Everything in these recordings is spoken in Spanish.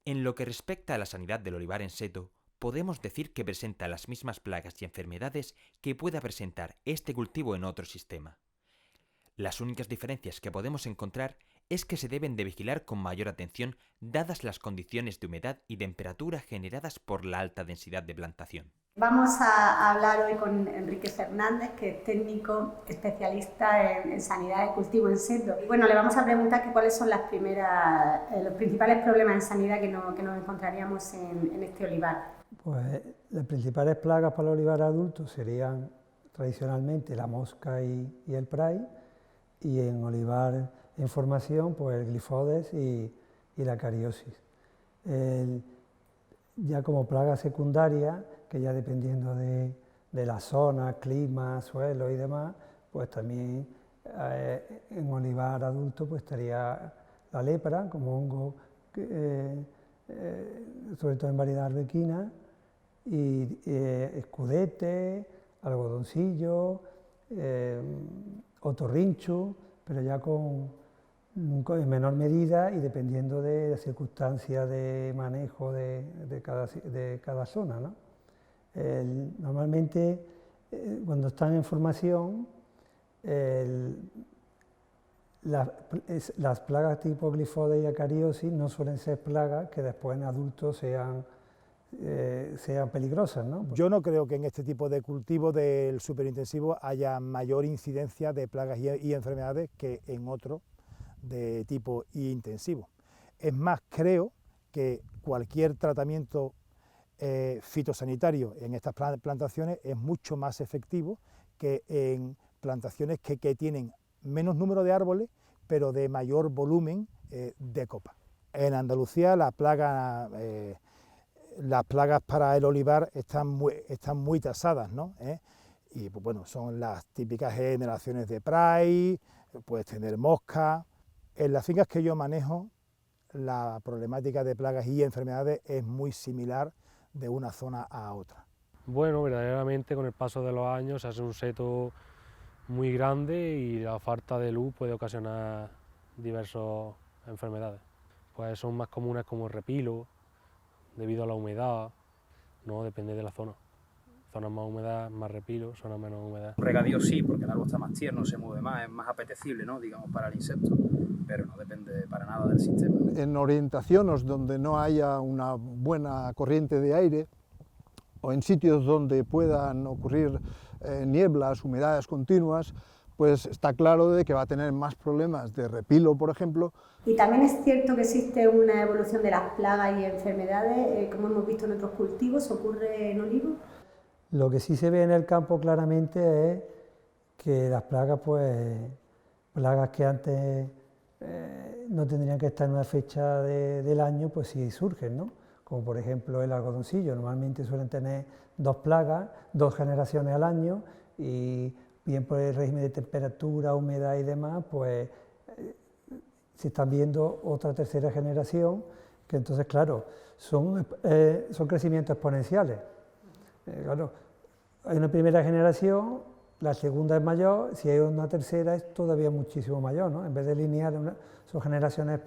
En lo que respecta a la sanidad del olivar en seto, podemos decir que presenta las mismas plagas y enfermedades que pueda presentar este cultivo en otro sistema. Las únicas diferencias que podemos encontrar es que se deben de vigilar con mayor atención dadas las condiciones de humedad y temperatura generadas por la alta densidad de plantación. Vamos a hablar hoy con Enrique Fernández, que es técnico especialista en sanidad de cultivo en seto. Y bueno, le vamos a preguntar que cuáles son los principales problemas en sanidad que nos encontraríamos en este olivar. Pues las principales plagas para el olivar adulto serían tradicionalmente la mosca y el pray, y en olivar en formación pues el glifodes y la cariosis. Ya como plaga secundaria, que ya dependiendo de la zona, clima, suelo y demás, pues también en olivar adulto pues estaría la lepra como hongo, sobre todo en variedad arbequina, y escudete, algodoncillo, otorrinchu, pero ya en menor medida y dependiendo de las circunstancias de manejo de cada zona, ¿no? Normalmente, cuando están en formación, las plagas tipo glifodes y acariosis no suelen ser plagas que después en adultos sean peligrosas, ¿no? Yo no creo que en este tipo de cultivo del superintensivo haya mayor incidencia de plagas y enfermedades que en otro de tipo intensivo. Es más, creo que cualquier tratamiento fitosanitario en estas plantaciones es mucho más efectivo que en plantaciones que tienen menos número de árboles, pero de mayor volumen de copa. En Andalucía las plagas para el olivar están muy tasadas, ¿no? Y pues, bueno, son las típicas generaciones de pray, puedes tener mosca. En las fincas que yo manejo, la problemática de plagas y enfermedades es muy similar de una zona a otra. Bueno, verdaderamente con el paso de los años se hace un seto muy grande y la falta de luz puede ocasionar diversas enfermedades. Pues son más comunes como el repilo, debido a la humedad, no depende de la zona. Zonas más húmedas, más repilo, zonas menos húmedas. Regadío sí, porque el árbol está más tierno, se mueve más, es más apetecible, ¿no? Digamos, para el insecto, pero no depende para nada del sistema. En orientaciones donde no haya una buena corriente de aire o en sitios donde puedan ocurrir nieblas, humedades continuas, pues está claro de que va a tener más problemas de repilo, por ejemplo. Y también es cierto que existe una evolución de las plagas y enfermedades, como hemos visto en otros cultivos, ¿ocurre en olivo? Lo que sí se ve en el campo claramente es que las plagas, pues, plagas que antes no tendrían que estar en una fecha del año, pues sí surgen, ¿no? Como por ejemplo el algodoncillo, normalmente suelen tener dos plagas, dos generaciones al año, y bien por el régimen de temperatura, humedad y demás, pues se están viendo otra tercera generación, que entonces, claro, son crecimientos exponenciales. Claro, hay una primera generación, la segunda es mayor, si hay una tercera es todavía muchísimo mayor, ¿no? En vez de lineal, son generaciones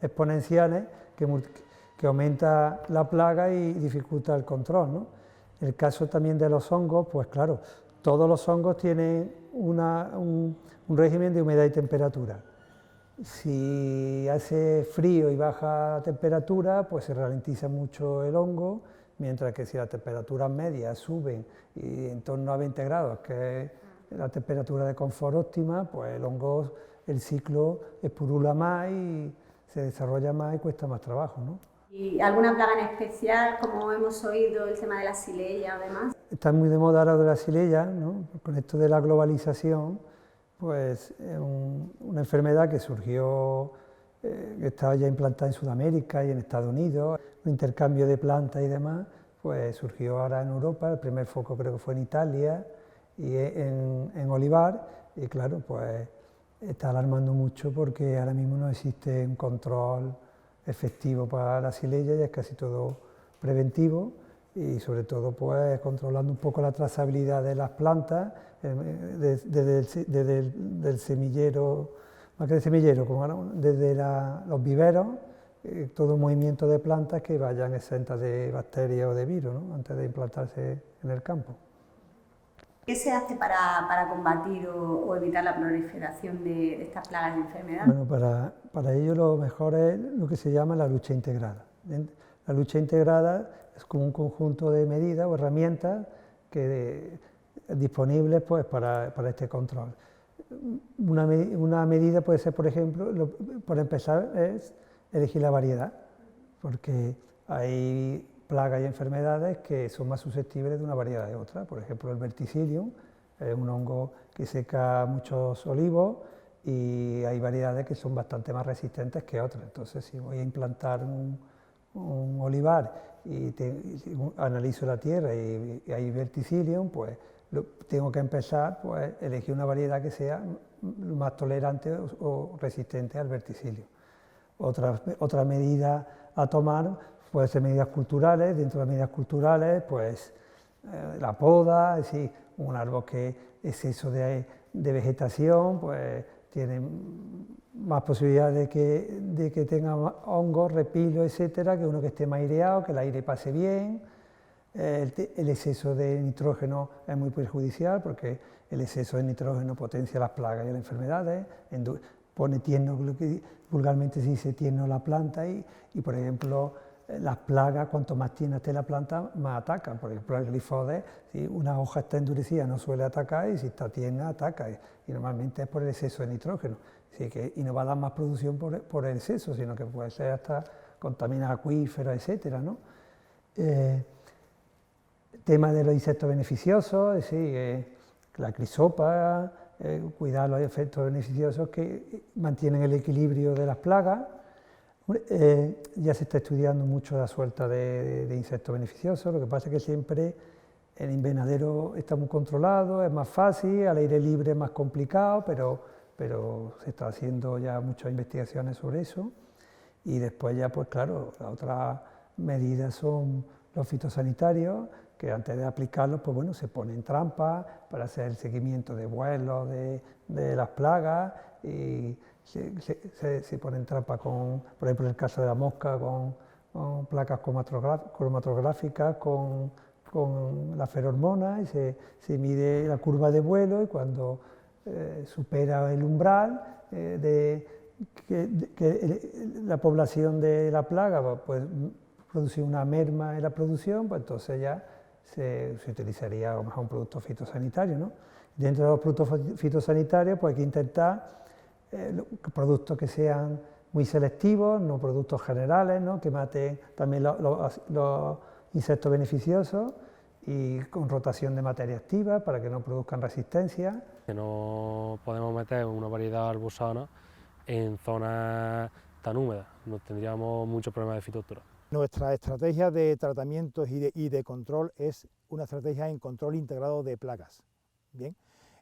exponenciales que aumenta la plaga y dificulta el control, ¿no? En el caso también de los hongos, pues claro, todos los hongos tienen un régimen de humedad y temperatura. Si hace frío y baja temperatura, pues se ralentiza mucho el hongo, mientras que si las temperaturas medias suben y en torno a 20 grados, que es la temperatura de confort óptima, pues el hongo, el ciclo espurula más y se desarrolla más y cuesta más trabajo, ¿no? ¿Y alguna plaga en especial, como hemos oído, el tema de la xylella además? Está muy de moda ahora de la xylella, ¿no? Con esto de la globalización, pues es una enfermedad que surgió, que estaba ya implantada en Sudamérica y en Estados Unidos, un intercambio de plantas y demás, pues surgió ahora en Europa, el primer foco creo que fue en Italia y en olivar, y claro, pues está alarmando mucho porque ahora mismo no existe un control efectivo para la xylella y es casi todo preventivo, y sobre todo pues controlando un poco la trazabilidad de las plantas desde el semillero, más que el semillero, como desde los viveros, todo movimiento de plantas que vayan exentas de bacterias o de virus, ¿no? Antes de implantarse en el campo. ¿Qué se hace para combatir o evitar la proliferación de estas plagas y enfermedades? Bueno, para ello lo mejor es lo que se llama la lucha integrada. La lucha integrada es como un conjunto de medidas o herramientas disponibles pues, para este control. Una medida puede ser, por ejemplo, por empezar, es elegir la variedad, porque hay plagas y enfermedades que son más susceptibles de una variedad de otra. Por ejemplo, el verticillium es un hongo que seca muchos olivos y hay variedades que son bastante más resistentes que otras. Entonces, si voy a implantar un olivar y analizo la tierra y hay verticillium, pues tengo que empezar pues, elegir una variedad que sea más tolerante o resistente al verticillium. Otra medida a tomar puede ser medidas culturales. Dentro de las medidas culturales, pues la poda, es decir, un árbol que exceso de vegetación, pues tiene más posibilidades de que tenga hongos, repilos, etcétera, que uno que esté más aireado, que el aire pase bien. El exceso de nitrógeno es muy perjudicial porque el exceso de nitrógeno potencia las plagas y las enfermedades, pone tierno, lo que vulgarmente se dice tierno la planta y por ejemplo, las plagas, cuanto más tierna esté la planta, más atacan. Por ejemplo, el glifodes, si una hoja está endurecida no suele atacar y si está tierna ataca y normalmente es por el exceso de nitrógeno. Así que, y no va a dar más producción por el exceso, sino que puede ser hasta contaminar acuíferos, etcétera, ¿no? Tema de los insectos beneficiosos, es decir, la crisopa, cuidar los efectos beneficiosos que mantienen el equilibrio de las plagas. Ya se está estudiando mucho la suelta de insectos beneficiosos, lo que pasa es que siempre el invernadero está muy controlado, es más fácil, al aire libre es más complicado, pero se está haciendo ya muchas investigaciones sobre eso. Y después ya, pues claro, las otras medidas son los fitosanitarios, que antes de aplicarlos, pues bueno, se ponen trampas para hacer el seguimiento de vuelos de las plagas y se ponen trampas con, por ejemplo, en el caso de la mosca, con placas cromatográficas, con la feromona y se mide la curva de vuelo y cuando supera el umbral que la población de la plaga pues, produce una merma en la producción, pues entonces ya se utilizaría a lo mejor un producto fitosanitario, ¿no? Dentro de los productos fitosanitarios pues hay que intentar productos que sean muy selectivos, no productos generales, ¿no? Que maten también los insectos beneficiosos y con rotación de materia activa para que no produzcan resistencia. Que no podemos meter una variedad arbusana en zonas tan húmedas, no tendríamos muchos problemas de fitotura. Nuestra estrategia de tratamientos y de control es una estrategia en control integrado de plagas. ¿Bien?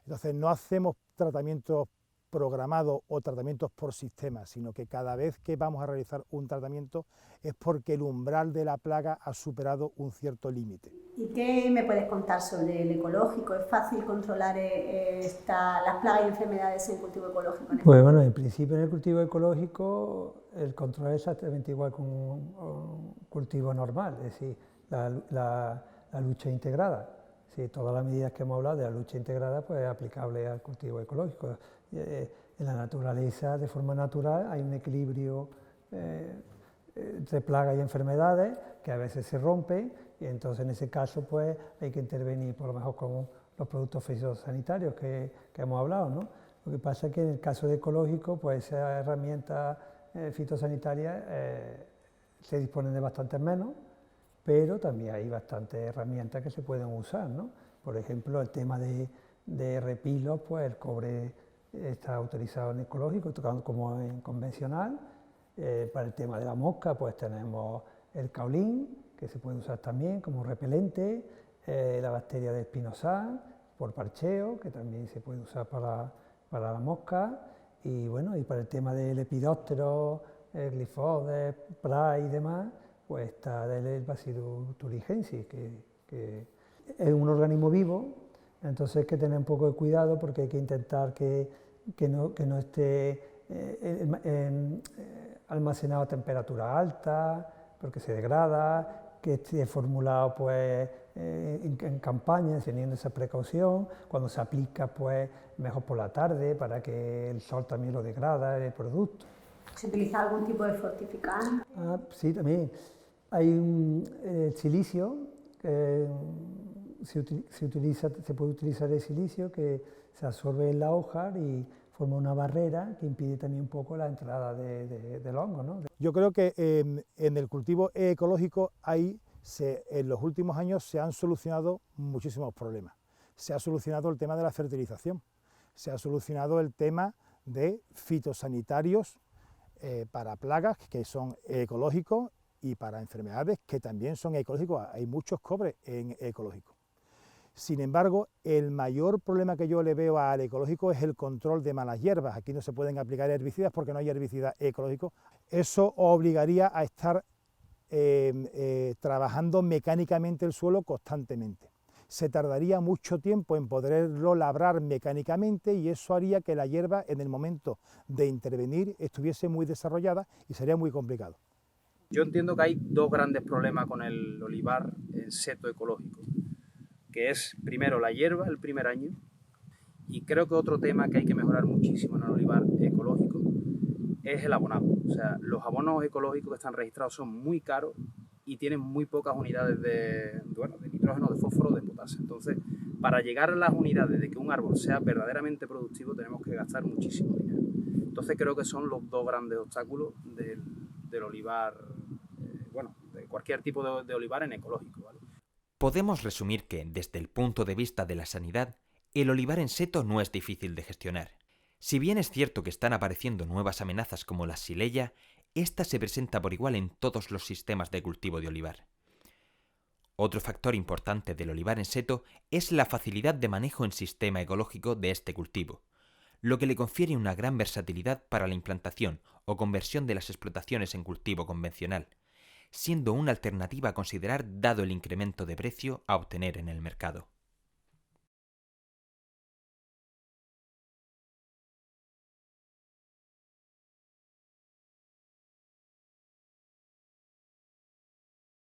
Entonces no hacemos tratamientos programados o tratamientos por sistema, sino que cada vez que vamos a realizar un tratamiento es porque el umbral de la plaga ha superado un cierto límite. ¿Y qué me puedes contar sobre el ecológico? ¿Es fácil controlar las plagas y enfermedades en cultivo ecológico? Pues bueno, en principio en el cultivo ecológico el control es exactamente igual que un cultivo normal, es decir, la lucha integrada. Sí, todas las medidas que hemos hablado de la lucha integrada pues es aplicable al cultivo ecológico. En la naturaleza, de forma natural, hay un equilibrio entre plagas y enfermedades que a veces se rompen y entonces en ese caso pues hay que intervenir por lo mejor con los productos fitosanitarios que hemos hablado, ¿no? Lo que pasa es que en el caso de ecológico pues esas herramientas fitosanitarias se disponen de bastantes menos, pero también hay bastantes herramientas que se pueden usar, ¿no? Por ejemplo, el tema de repilos, pues el cobre está autorizado en ecológico como en convencional. Para el tema de la mosca, pues tenemos el caolín, que se puede usar también como repelente, la bacteria de espinosal, por parcheo, que también se puede usar para la mosca, y bueno, y para el tema del lepidóptero, glifodes, Prae y demás, pues está el Bacillus thuringiensis, que es un organismo vivo, entonces hay que tener un poco de cuidado porque hay que intentar que no esté almacenado a temperatura alta, porque se degrada, que esté formulado pues, en campañas, teniendo esa precaución, cuando se aplica pues mejor por la tarde para que el sol también lo degrada el producto. ¿Se utiliza algún tipo de fortificante? Sí, también. Hay un silicio, se puede utilizar el silicio que se absorbe en la hoja y forma una barrera que impide también un poco la entrada del hongo, ¿no? Yo creo que en el cultivo ecológico en los últimos años se han solucionado muchísimos problemas. Se ha solucionado el tema de la fertilización, se ha solucionado el tema de fitosanitarios para plagas que son ecológicos y para enfermedades que también son ecológicos. Hay muchos cobres en ecológico. Sin embargo, el mayor problema que yo le veo al ecológico es el control de malas hierbas. Aquí no se pueden aplicar herbicidas porque no hay herbicida ecológico. Eso obligaría a estar trabajando mecánicamente el suelo constantemente. Se tardaría mucho tiempo en poderlo labrar mecánicamente y eso haría que la hierba en el momento de intervenir estuviese muy desarrollada y sería muy complicado. Yo entiendo que hay dos grandes problemas con el olivar en seto ecológico, que es primero la hierba el primer año, y creo que otro tema que hay que mejorar muchísimo en el olivar ecológico es el abonado. O sea, los abonos ecológicos que están registrados son muy caros y tienen muy pocas unidades de nitrógeno, de fósforo, de potasio. Entonces, para llegar a las unidades de que un árbol sea verdaderamente productivo tenemos que gastar muchísimo dinero. Entonces creo que son los dos grandes obstáculos del olivar, de cualquier tipo de olivar en ecológico, ¿vale? Podemos resumir que, desde el punto de vista de la sanidad, el olivar en seto no es difícil de gestionar. Si bien es cierto que están apareciendo nuevas amenazas como la xylella, esta se presenta por igual en todos los sistemas de cultivo de olivar. Otro factor importante del olivar en seto es la facilidad de manejo en sistema ecológico de este cultivo, lo que le confiere una gran versatilidad para la implantación o conversión de las explotaciones en cultivo convencional, siendo una alternativa a considerar dado el incremento de precio a obtener en el mercado.